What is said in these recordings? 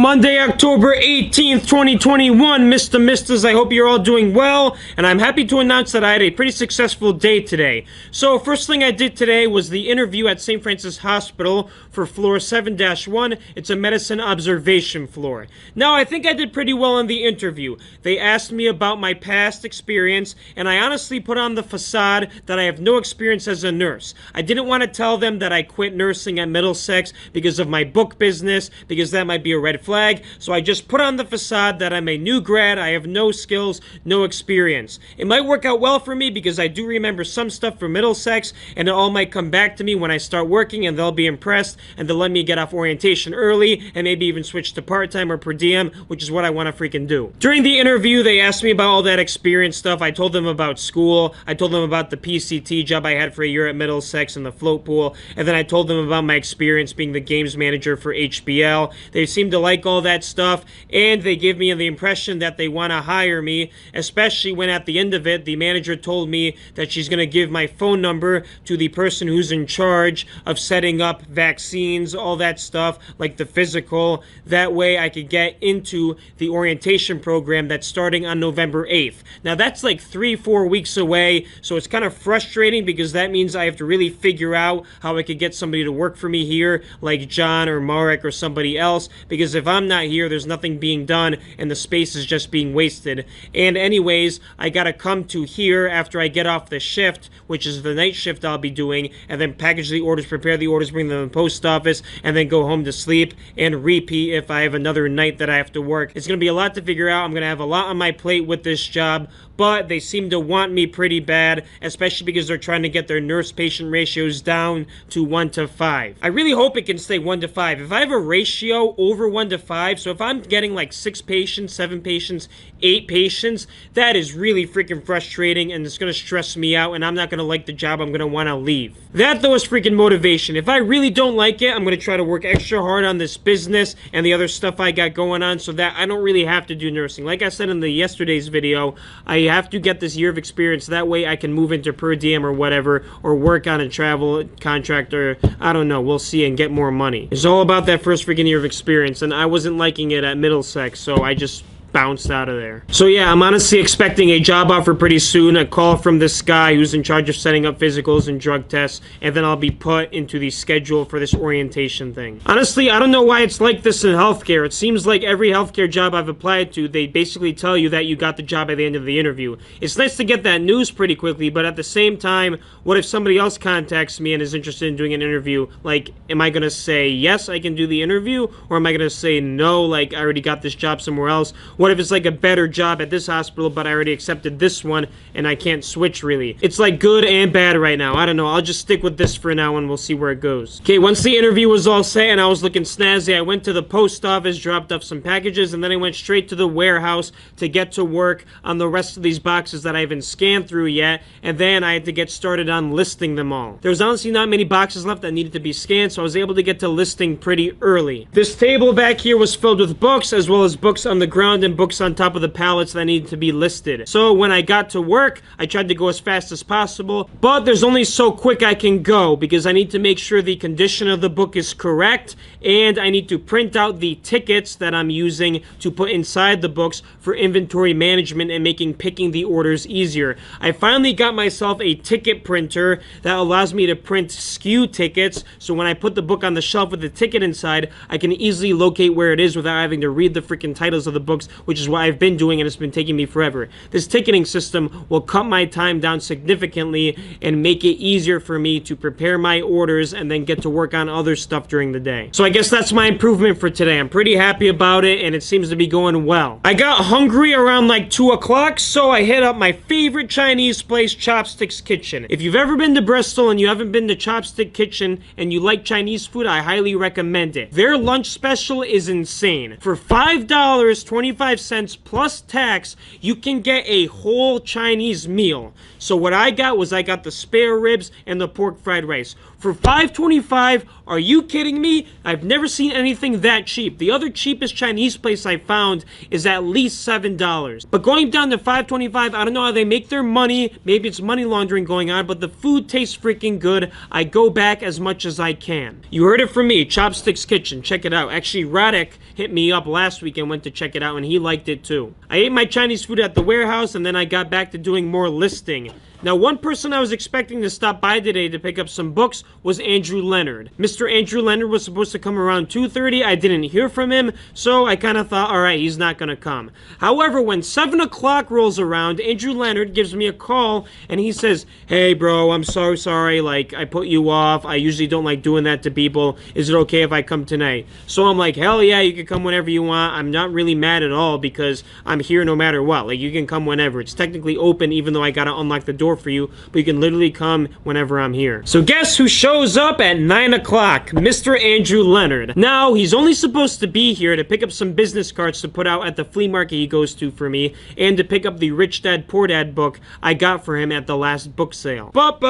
Monday, October 18th, 2021. Mr. Misters, I hope you're all doing well, and I'm happy to announce that I had a pretty successful day today. So, first thing I did today was the interview at St. Francis Hospital for floor 7-1. It's a medicine observation floor. Now, I think I did pretty well in the interview. They asked me about my past experience, and I honestly put on the facade that I have no experience as a nurse. I didn't want to tell them that I quit nursing at Middlesex because of my book business, because that might be a red flag, so I just put on the facade that I'm a new grad, I have no skills, no experience. It might work out well for me because I do remember some stuff from Middlesex, and it all might come back to me when I start working, and they'll be impressed, and they'll let me get off orientation early, and maybe even switch to part-time or per diem, which is what I want to freaking do. During the interview, they asked me about all that experience stuff. I told them about school, I told them about the PCT job I had for a year at Middlesex in the float pool, and then I told them about my experience being the games manager for HBL. They seemed to like all that stuff, and they gave me the impression that they want to hire me, especially when at the end of it, the manager told me that she's going to give my phone number to the person who's in charge of setting up vaccines, all that stuff, like the physical. That way I could get into the orientation program that's starting on November 8th. Now that's like 3-4 weeks away, so it's kind of frustrating because that means I have to really figure out how I could get somebody to work for me here, like John or Marek or somebody else, because if I'm not here, there's nothing being done and the space is just being wasted. And anyways, I gotta come to here after I get off the shift, which is the night shift I'll be doing, and then package the orders, prepare the orders, bring them to the post office, and then go home to sleep and repeat if I have another night that I have to work. It's gonna be a lot to figure out. I'm gonna have a lot on my plate with this job, but they seem to want me pretty bad, especially because they're trying to get their nurse-patient ratios down to 1-5. I really hope it can stay 1-5. If I have a ratio over 1-5, so if I'm getting like 6 patients, 7 patients, 8 patients, that is really freaking frustrating, and it's going to stress me out, and I'm not going to like the job. I'm going to want to leave. That, though, is freaking motivation. If I really don't like it, I'm going to try to work extra hard on this business and the other stuff I got going on so that I don't really have to do nursing. Like I said in the yesterday's video, I have to get this year of experience. That way I can move into per diem or whatever, or work on a travel contract, or I don't know, we'll see, and get more money. It's all about that first freaking year of experience, and I wasn't liking it at Middlesex, so I just bounced out of there. So yeah, I'm honestly expecting a job offer pretty soon, a call from this guy who's in charge of setting up physicals and drug tests, and then I'll be put into the schedule for this orientation thing. Honestly, I don't know why it's like this in healthcare. It seems like every healthcare job I've applied to, they basically tell you that you got the job at the end of the interview. It's nice to get that news pretty quickly, but at the same time, what if somebody else contacts me and is interested in doing an interview? Like, am I gonna say, yes, I can do the interview, or am I gonna say, no, like, I already got this job somewhere else? What if it's like a better job at this hospital, but I already accepted this one and I can't switch really? It's like good and bad right now. I don't know. I'll just stick with this for now and we'll see where it goes. Okay, once the interview was all set and I was looking snazzy, I went to the post office, dropped off some packages, and then I went straight to the warehouse to get to work on the rest of these boxes that I haven't scanned through yet, and then I had to get started on listing them all. There was honestly not many boxes left that needed to be scanned, so I was able to get to listing pretty early. This table back here was filled with books, as well as books on the ground and books on top of the pallets that needed to be listed. So when I got to work, I tried to go as fast as possible, but there's only so quick I can go because I need to make sure the condition of the book is correct, and I need to print out the tickets that I'm using to put inside the books for inventory management and making picking the orders easier. I finally got myself a ticket printer that allows me to print SKU tickets, so when I put the book on the shelf with the ticket inside, I can easily locate where it is without having to read the freaking titles of the books, which is what I've been doing, and it's been taking me forever. This ticketing system will cut my time down significantly and make it easier for me to prepare my orders and then get to work on other stuff during the day. So I guess that's my improvement for today. I'm pretty happy about it, and it seems to be going well. I got hungry around like 2 o'clock, so I hit up my favorite Chinese place, Chopsticks Kitchen. If you've ever been to Bristol and you haven't been to Chopstick Kitchen and you like Chinese food, I highly recommend it. Their lunch special is insane. For $5.25 plus tax, you can get a whole Chinese meal. So what I got was I got the spare ribs and the pork fried rice. For $5.25, are you kidding me? I've never seen anything that cheap. The other cheapest Chinese place I found is at least $7. But going down to $5.25, I don't know how they make their money. Maybe it's money laundering going on, but the food tastes freaking good. I go back as much as I can. You heard it from me, Chopsticks Kitchen. Check it out. Actually, Radek hit me up last week and went to check it out, and he liked it too. I ate my Chinese food at the warehouse, and then I got back to doing more listing. Now, one person I was expecting to stop by today to pick up some books was Andrew Leonard. Mr. Andrew Leonard was supposed to come around 2:30. I didn't hear from him, so I kind of thought, all right, he's not going to come. However, when 7 o'clock rolls around, Andrew Leonard gives me a call, and he says, hey, bro, I'm so sorry. Like, I put you off. I usually don't like doing that to people. Is it okay if I come tonight? So I'm like, hell yeah, you can come whenever you want. I'm not really mad at all because I'm here no matter what. Like, you can come whenever. It's technically open, even though I got to unlock the door for you, but you can literally come whenever I'm here. So guess who shows up at 9 o'clock? Mr. Andrew Leonard. Now, he's only supposed to be here to pick up some business cards to put out at the flea market he goes to for me, and to pick up the Rich Dad Poor Dad book I got for him at the last book sale. But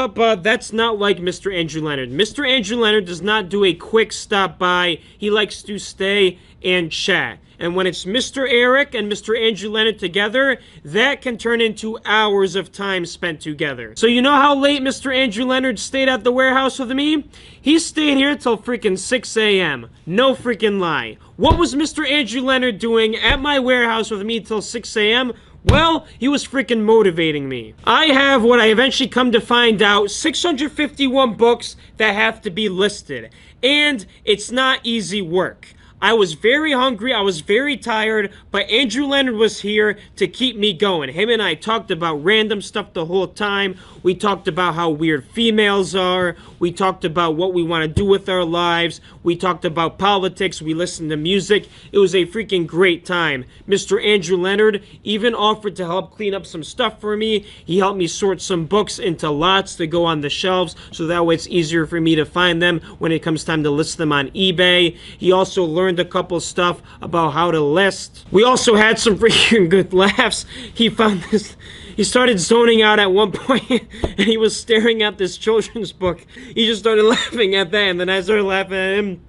that's not like Mr. Andrew Leonard. Mr. Andrew Leonard does not do a quick stop by. He likes to stay and chat. And when it's Mr. Eric and Mr. Andrew Leonard together, that can turn into hours of time spent together. So you know how late Mr. Andrew Leonard stayed at the warehouse with me? He stayed here till freaking 6 a.m. No freaking lie. What was Mr. Andrew Leonard doing at my warehouse with me till 6 a.m.? Well, he was freaking motivating me. I have what I eventually come to find out, 651 books that have to be listed. And it's not easy work. I was very hungry, I was very tired, but Andrew Leonard was here to keep me going. Him and I talked about random stuff the whole time. We talked about how weird females are. We talked about what we want to do with our lives. We talked about politics. We listened to music. It was a freaking great time. Mr. Andrew Leonard even offered to help clean up some stuff for me. He helped me sort some books into lots to go on the shelves, so that way it's easier for me to find them when it comes time to list them on eBay. He also learned a couple stuff about how to list. We also had some freaking good laughs. He found this. He started zoning out at one point, and he was staring at this children's book. He just started laughing at that, and then I started laughing at him.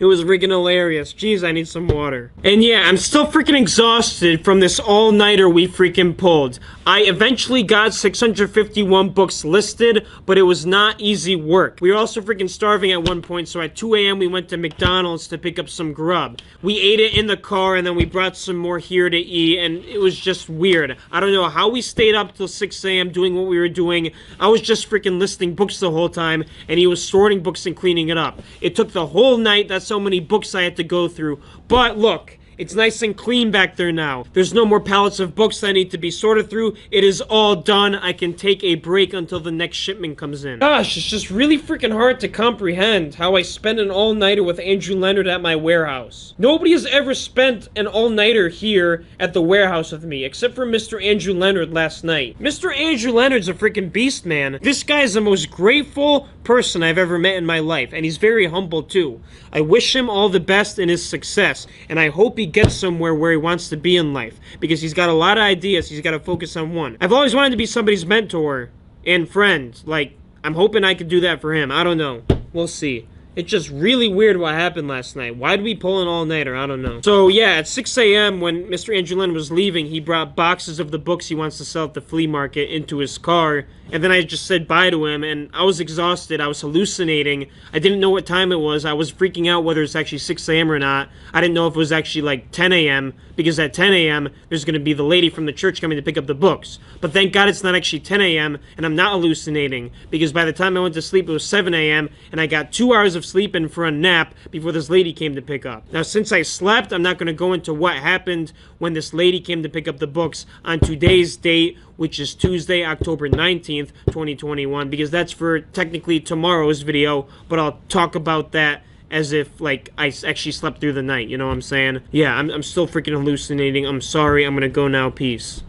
It was freaking hilarious. Jeez, I need some water. And yeah, I'm still freaking exhausted from this all-nighter we freaking pulled. I eventually got 651 books listed, but it was not easy work. We were also freaking starving at one point, so at 2 a.m. we went to McDonald's to pick up some grub. We ate it in the car, and then we brought some more here to eat, and it was just weird. I don't know how we stayed up till 6 a.m. doing what we were doing. I was just freaking listing books the whole time, and he was sorting books and cleaning it up. It took the whole night. That's so many books I had to go through. But look, it's nice and clean back there now. There's no more pallets of books that need to be sorted through. It is all done. I can take a break until the next shipment comes in. Gosh, it's just really freaking hard to comprehend how I spent an all-nighter with Andrew Leonard at my warehouse. Nobody has ever spent an all-nighter here at the warehouse with me, except for Mr. Andrew Leonard last night. Mr. Andrew Leonard's a freaking beast, man. This guy is the most grateful person I've ever met in my life, and he's very humble too. I wish him all the best in his success, and I hope he gets somewhere where he wants to be in life, because he's got a lot of ideas. He's got to focus on one. I've always wanted to be somebody's mentor and friend. Like, I'm hoping I could do that for him. I don't know. We'll see. It's just really weird what happened last night. Why did we pull an all-nighter? I don't know. So, yeah, at 6 a.m. when Mr. Andrew Leonard was leaving, he brought boxes of the books he wants to sell at the flea market into his car. And then I just said bye to him, and I was exhausted. I was hallucinating. I didn't know what time it was. I was freaking out whether it's actually 6 a.m. or not. I didn't know if it was actually like 10 a.m. because at 10 a.m. there's going to be the lady from the church coming to pick up the books. But thank God it's not actually 10 a.m. and I'm not hallucinating, because by the time I went to sleep it was 7 a.m. and I got 2 hours of sleep in for a nap before this lady came to pick up. Now, since I slept, I'm not going to go into what happened when this lady came to pick up the books on today's date, which is Tuesday, October 19th, 2021, because that's for technically tomorrow's video, but I'll talk about that as if, like, I actually slept through the night, you know what I'm saying? Yeah, I'm still freaking hallucinating. I'm sorry. I'm gonna go now. Peace.